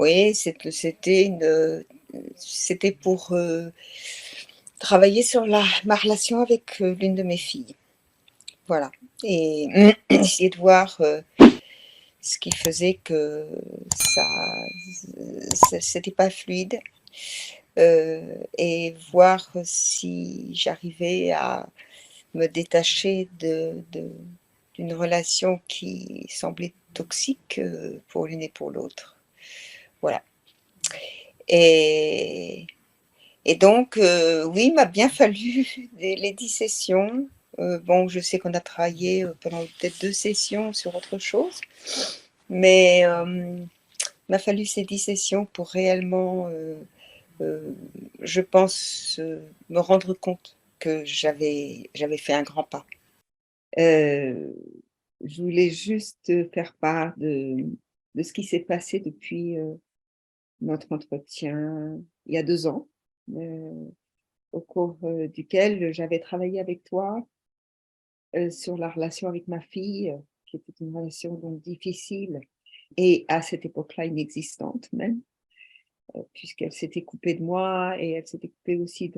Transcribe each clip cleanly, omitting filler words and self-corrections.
Oui, c'était pour travailler sur ma relation avec l'une de mes filles. Voilà. Et essayer de voir ce qui faisait que c'était pas fluide. Et voir si j'arrivais à me détacher d'une relation qui semblait toxique pour l'une et pour l'autre. Voilà. Et, et donc, oui, il m'a bien fallu les 10 sessions. Bon, je sais qu'on a travaillé pendant peut-être 2 sessions sur autre chose, mais il m'a fallu ces 10 sessions pour réellement, je pense, me rendre compte que j'avais fait un grand pas. Heu, je voulais juste faire part de ce qui s'est passé depuis, notre entretien il y a 2 ans, heu, au cours, duquel j'avais travaillé avec toi, sur la relation avec ma fille, qui était une relation donc difficile et à cette époque-là inexistante même, puisqu'elle s'était coupée de moi et elle s'était coupée aussi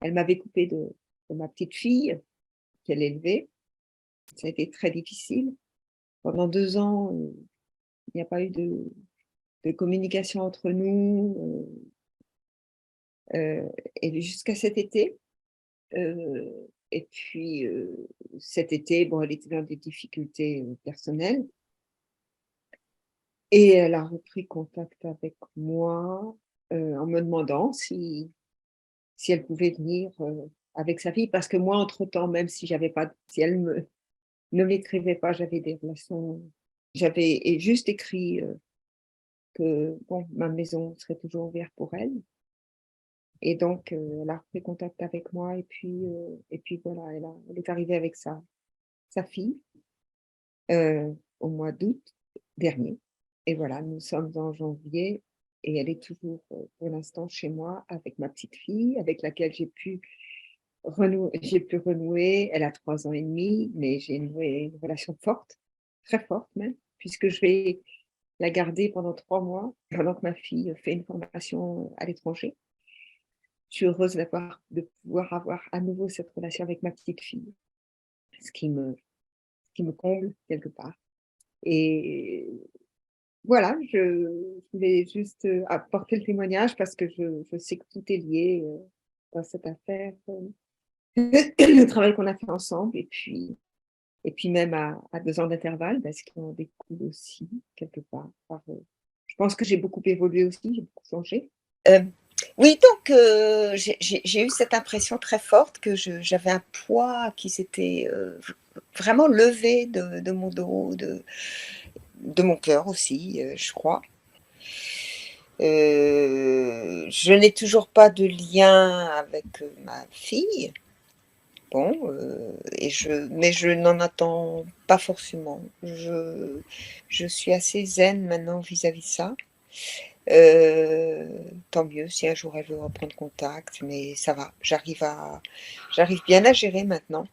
elle m'avait coupée de ma petite fille qu'elle élevait. Ça a été très difficile. Pendant 2 ans, il n'y a pas eu de communication entre nous, et jusqu'à cet été, et puis, cet été, bon, elle était dans des difficultés, personnelles et elle a repris contact avec moi, en me demandant si elle pouvait venir, avec sa fille. Parce que moi, entre-temps, même si elle ne m'écrivait pas, j'avais des relations, j'avais juste écrit, que bon, ma maison serait toujours ouverte pour elle. Et donc, elle a repris contact avec moi et puis voilà, elle est arrivée avec sa fille, au mois d'août dernier et voilà, nous sommes en janvier et elle est toujours, pour l'instant chez moi avec ma petite fille avec laquelle j'ai pu renouer. Elle a 3 ans et demi, mais j'ai noué une relation forte, très forte même, puisque je vais la garder pendant 3 mois, pendant que ma fille fait une formation à l'étranger. Je suis heureuse de pouvoir avoir à nouveau cette relation avec ma petite fille, ce qui me ce qui me comble quelque part et voilà, je voulais juste, apporter le témoignage parce que je sais que tout est lié, dans cette affaire, le travail qu'on a fait ensemble et puis même à 2 ans d'intervalle, parce qu'il en découle aussi quelque part je pense que j'ai beaucoup évolué aussi, j'ai beaucoup changé. Hem, oui, donc j'ai eu cette impression très forte que j'avais un poids qui s'était, vraiment levé de mon dos, de mon cœur aussi, je crois. Je n'ai toujours pas de lien avec, ma fille. Bon, mais je n'en attends pas forcément. Je suis assez zen maintenant vis-à-vis de ça. Tant mieux si un jour elle veut reprendre contact, mais ça va. J'arrive bien à gérer maintenant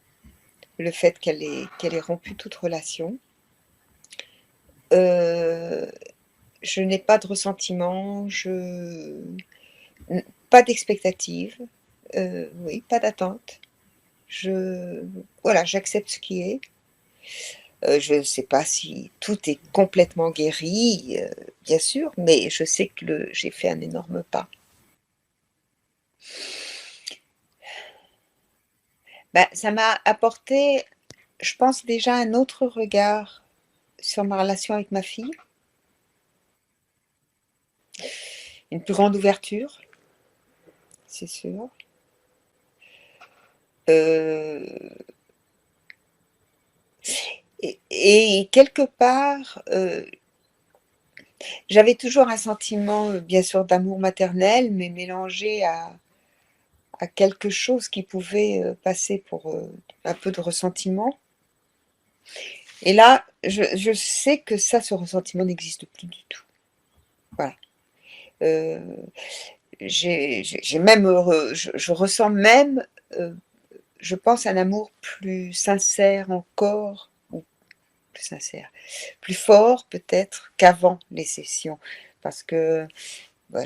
le fait qu'elle ait rompu toute relation. Heu, je n'ai pas de ressentiment, pas d'expectative, oui, pas d'attente. Voilà, j'accepte ce qui est. Je ne sais pas si tout est complètement guéri, bien sûr, mais je sais que j'ai fait un énorme pas. Bah, ça m'a apporté, je pense déjà un autre regard sur ma relation avec ma fille, une plus grande ouverture, c'est sûr. Heu et quelque part, j'avais toujours un sentiment, bien sûr d'amour maternel, mais mélangé à quelque chose qui pouvait, passer pour, un peu de ressentiment. Et là, je sais que ça, ce ressentiment n'existe plus du tout. Voilà. Heu, j'ai même je ressens même, heu, je pense un amour plus sincère encore, ou plus sincère, plus fort peut-être qu'avant les sessions. parce que bah,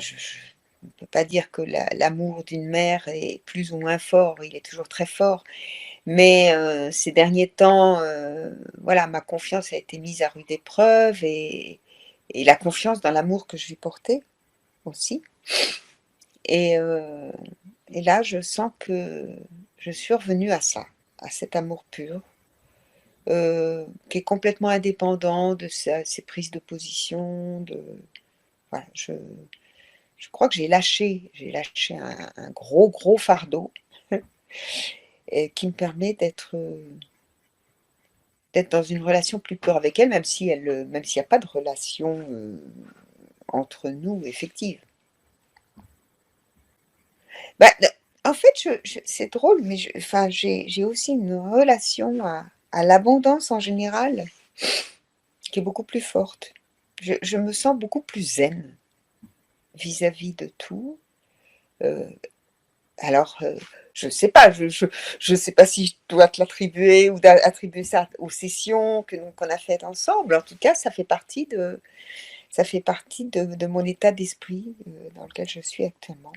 on ne peut pas dire que l'amour d'une mère est plus ou moins fort, il est toujours très fort. Mais ces derniers temps, voilà, ma confiance a été mise à rude épreuve et la confiance dans l'amour que je lui portais aussi. Et, euh, et là, je sens que je suis revenue à ça, à cet amour pur, qui est complètement indépendant de ses prises de position. Voilà, je crois que j'ai lâché un gros, gros fardeau et qui me permet d'être dans une relation plus pure avec elle, même s'il n'y a pas de relation entre nous effective. Bah, en fait, c'est drôle, mais enfin, j'ai aussi une relation à l'abondance en général qui est beaucoup plus forte. Je me sens beaucoup plus zen vis-à-vis de tout. Euh, alors, je ne sais pas, je sais pas si je dois te l'attribuer ou attribuer ça aux sessions qu'on a faites ensemble. En tout cas, ça fait partie de mon état d'esprit dans lequel je suis actuellement.